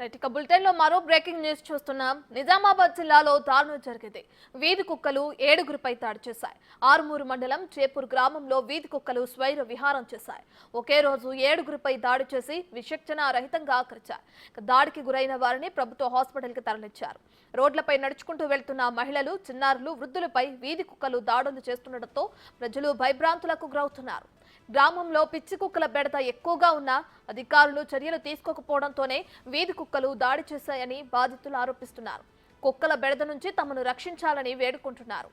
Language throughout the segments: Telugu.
రైట్ ఇక బులెటిన్ లో మరో బ్రేకింగ్ న్యూస్ చూస్తున్నాం. నిజామాబాద్ జిల్లాలో దారుణం జరిగింది. వీధి కుక్కలు 7గురిపై దాడి చేశాయి. ఆరుమూరు మండలం చేపూర్ గ్రామంలో వీధి కుక్కలు స్వైర విహారం చేశాయి. ఒకే రోజు 7గురిపై దాడి చేసి విచక్షణ రహితంగా కరిచాయి. దాడికి గురైన వారిని ప్రభుత్వ హాస్పిటల్కి తరలించారు. రోడ్లపై నడుచుకుంటూ వెళ్తున్న మహిళలు, చిన్నారులు, వృద్ధులపై వీధి కుక్కలు దాడులు చేస్తుండటంతో ప్రజలు భయభ్రాంతులకు గురవుతున్నారు. గ్రామంలో పిచ్చి కుక్కల బెడత ఎక్కువగా ఉన్న అధికారులు చర్యలు తీసుకోకపోవడంతోనే వీధి కుక్కలు దాడి చేశాయని బాధితులు ఆరోపిస్తున్నారు. కుక్కల బెడద నుంచి తమను రక్షించాలని వేడుకుంటున్నారు.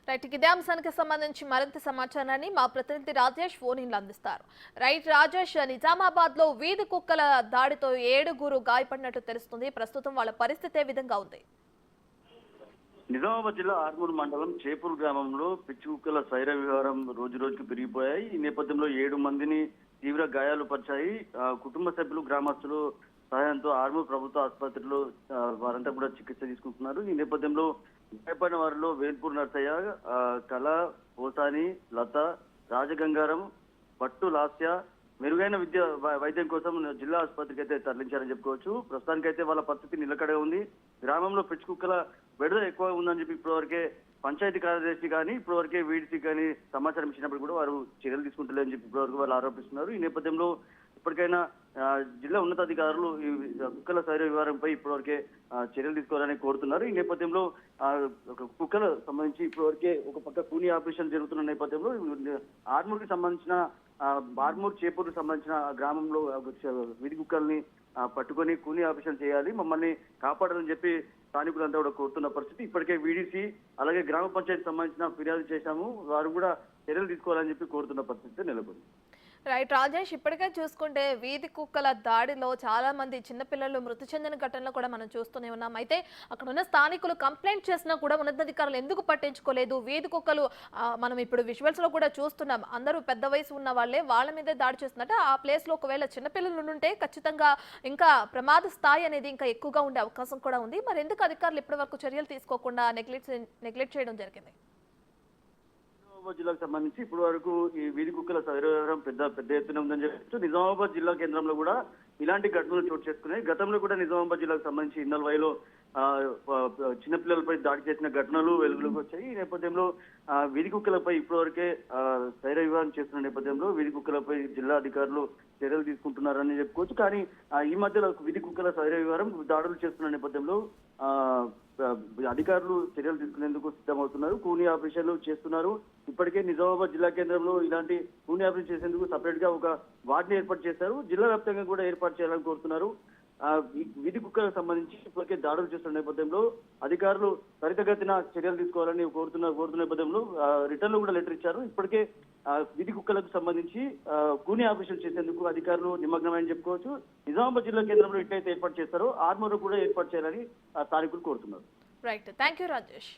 రైట్ ఇదే అంశానికి సంబంధించి మరింత సమాచారాన్ని మా ప్రతినిధి రాజేష్ ఫోన్ అందిస్తారు. రైట్ రాజేష్, నిజామాబాద్ లో వీధి కుక్కల దాడితో 7గురు గాయపడినట్టు తెలుస్తుంది. ప్రస్తుతం వాళ్ళ పరిస్థితి ఏ విధంగా ఉంది? నిజామాబాద్ జిల్లా ఆర్మూరు మండలం చేపూర్ గ్రామంలో పిచ్చి కుక్కల సైర వ్యవహారం రోజు రోజుకు పెరిగిపోయాయి. ఈ నేపథ్యంలో 7 మందిని తీవ్ర గాయాలు పరిచాయి. కుటుంబ సభ్యులు, గ్రామస్తులు సహాయంతో ఆర్మూరు ప్రభుత్వ ఆసుపత్రిలో వారంతా కూడా చికిత్స తీసుకుంటున్నారు. ఈ నేపథ్యంలో గాయపడిన వారిలో వేల్పూర్ నర్సయ్య, కళ, పోసాని, లత, రాజగంగారం, పట్టు లాస్య మెరుగైన వైద్యం కోసం జిల్లా ఆసుపత్రికి అయితే తరలించారని చెప్పుకోవచ్చు. ప్రస్తుతానికైతే వాళ్ళ పరిస్థితి నిలకడగా ఉంది. గ్రామంలో పిచ్చి కుక్కల బెడద ఎక్కువ ఉందని చెప్పి ఇప్పటివరకే పంచాయతీ కార్యదర్శి కానీ ఇప్పటివరకే వీడిసి కానీ సమాచారం ఇచ్చినప్పుడు కూడా వారు చర్యలు తీసుకుంటలేదని చెప్పి ఇప్పటివరకు వాళ్ళు ఆరోపిస్తున్నారు. ఈ నేపథ్యంలో ఇప్పటికైనా జిల్లా ఉన్నతాధికారులు ఈ కుక్కల సైర వ్యవహారంపై ఇప్పటివరకే చర్యలు తీసుకోవాలని కోరుతున్నారు. ఈ నేపథ్యంలో కుక్కల సంబంధించి ఇప్పటివరకే ఒక పక్క కూని ఆపరేషన్ జరుగుతున్న నేపథ్యంలో ఆర్మూర్కి సంబంధించిన ఆర్మూర్ చేపూర్కి సంబంధించిన గ్రామంలో వీధి కుక్కల్ని పట్టుకొని కూని ఆపరేషన్ చేయాలి, మమ్మల్ని కాపాడాలని చెప్పి స్థానికులంతా కూడా కోరుతున్న పరిస్థితి. ఇప్పటికే వీడీసీ అలాగే గ్రామ పంచాయతీ సంబంధించిన ఫిర్యాదు చేశాము, వారు కూడా చర్యలు తీసుకోవాలని చెప్పి కోరుతున్న పరిస్థితి నెలకొంది. రైట్ రాజేష్, ఇప్పటికే చూసుకుంటే వీధి కుక్కల దాడిలో చాలా మంది చిన్నపిల్లలు మృతి చెందిన ఘటనలు కూడా మనం చూస్తూనే ఉన్నాం. అయితే అక్కడ ఉన్న స్థానికులు కంప్లైంట్ చేసినా కూడా ఉన్నతాధికారులు ఎందుకు పట్టించుకోలేదు? వీధి కుక్కలు మనం ఇప్పుడు విజువల్స్ లో కూడా చూస్తున్నాం, అందరూ పెద్ద వయసు ఉన్న వాళ్ళే వాళ్ళ మీదే దాడి చేస్తున్నట్టు. ఆ ప్లేస్ లో ఒకవేళ చిన్నపిల్లలు ఉంటే ఖచ్చితంగా ఇంకా ప్రమాద స్థాయి అనేది ఇంకా ఎక్కువగా ఉండే అవకాశం కూడా ఉంది. మరి ఎందుకు అధికారులు ఇప్పటి వరకు చర్యలు తీసుకోకుండా నెగ్లెక్ట్ చేయడం జరిగింది? జిల్లాకు సంబంధించి ఇప్పటి వరకు ఈ వీధి కుక్కల సైరవ్యవహారం పెద్ద ఎత్తున ఉందని చెప్పచ్చు. నిజామాబాద్ జిల్లా కేంద్రంలో కూడా ఇలాంటి ఘటనలు చోటు చేసుకున్నాయి. గతంలో కూడా నిజామాబాద్ జిల్లాకు సంబంధించి ఇన్నల్వైలో చిన్నపిల్లలపై దాడి చేసిన ఘటనలు వెలుగులోకి వచ్చాయి. ఈ నేపథ్యంలో వీధి కుక్కలపై ఇప్పటివరకే సైర వివాహం చేస్తున్న నేపథ్యంలో వీధి కుక్కలపై జిల్లా అధికారులు చర్యలు తీసుకుంటున్నారని చెప్పుకోవచ్చు. కానీ ఈ మధ్యలో వీధి కుక్కల సైర వివాహం దాడులు చేస్తున్న నేపథ్యంలో అధికారులు చర్యలు తీసుకునేందుకు సిద్ధమవుతున్నారు. కూనీ ఆపరేషన్లు చేస్తున్నారు. ఇప్పటికే నిజామాబాద్ జిల్లా కేంద్రంలో ఇలాంటి కూనీ ఆపరేషన్ చేసేందుకు సపరేట్ గా ఒక వార్డుని ఏర్పాటు చేశారు. జిల్లా వ్యాప్తంగా కూడా ఏర్పాటు చేయాలని కోరుతున్నారు. వీధి కుక్కలకు సంబంధించి ఇప్పటికే దాడులు చేస్తున్న నేపథ్యంలో అధికారులు త్వరితగతిన చర్యలు తీసుకోవాలని కోరుతున్న నేపథ్యంలో రిటర్న్ లో కూడా లెటర్ ఇచ్చారు. ఇప్పటికే వీధి కుక్కలకు సంబంధించి కూనీ ఆపరేషన్ చేసేందుకు అధికారులు నిమగ్నమని చెప్పుకోవచ్చు. నిజామాబాద్ జిల్లా కేంద్రంలో ఎట్లయితే ఏర్పాటు చేస్తారో ఆర్మూర్ కూడా ఏర్పాటు చేయాలని స్థానికులు కోరుతున్నారు. Right, thank you Rajesh.